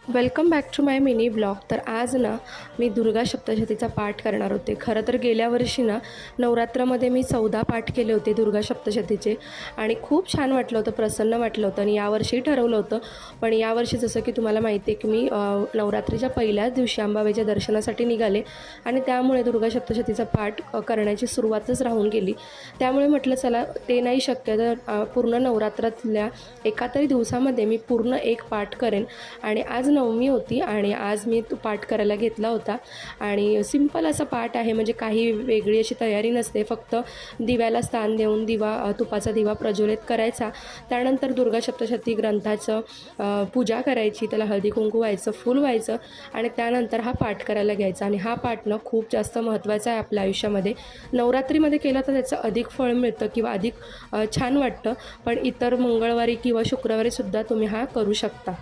Welcome back to my mini blog. तर आज ना मी दुर्गा सप्तशतीचा पाठ करणार होते. खरं तर गेल्या वर्षी ना नवरात्रामध्ये मी 14 पाठ केले होते दुर्गा सप्तशतीचे आणि खूप छान वाटलं होतं, प्रसन्न वाटलं होतं आणि यावर्षी ठरवलं होतं. पण यावर्षी जसं की तुम्हाला माहिती आहे की मी नवरात्रीच्या पहिल्याच दिवशी अंबाबाईच्या दर्शनासाठी निघाले आणि त्यामुळे दुर्गा सप्तशतीचा पाठ करण्याची सुरुवातच राहून गेली. त्यामुळे म्हटलं चला ते नाही शक्य तर पूर्ण नवरात्रातल्या एका तरी दिवसामध्ये मी पूर्ण एक पाठ करेन. आणि आज नवमी होती आणि आज मी तो पाठ करायला घेतला होता आणि सिंपल असा पाठ आहे, म्हणजे काही वेगळी अशी तयारी नसते. फक्त दिव्याला स्थान देऊन तुपाचा दिवा प्रज्वलित करायचा, त्यानंतर दुर्गा सप्तशती ग्रंथाचं पूजा करायची, त्याला हळदी कुंकू व्हायचं, फूल व्हायचं आणि त्यानंतर हा पाठ करायला घ्यायचा. आणि हा पाठ ना खूप जास्त महत्त्वाचा आहे आपल्या आयुष्यामध्ये. नवरात्रीमध्ये केलं तर त्याचं अधिक फळ मिळतं किंवा अधिक छान वाटतं, पण इतर मंगळवारी किंवा शुक्रवारीसुद्धा तुम्ही हा करू शकता.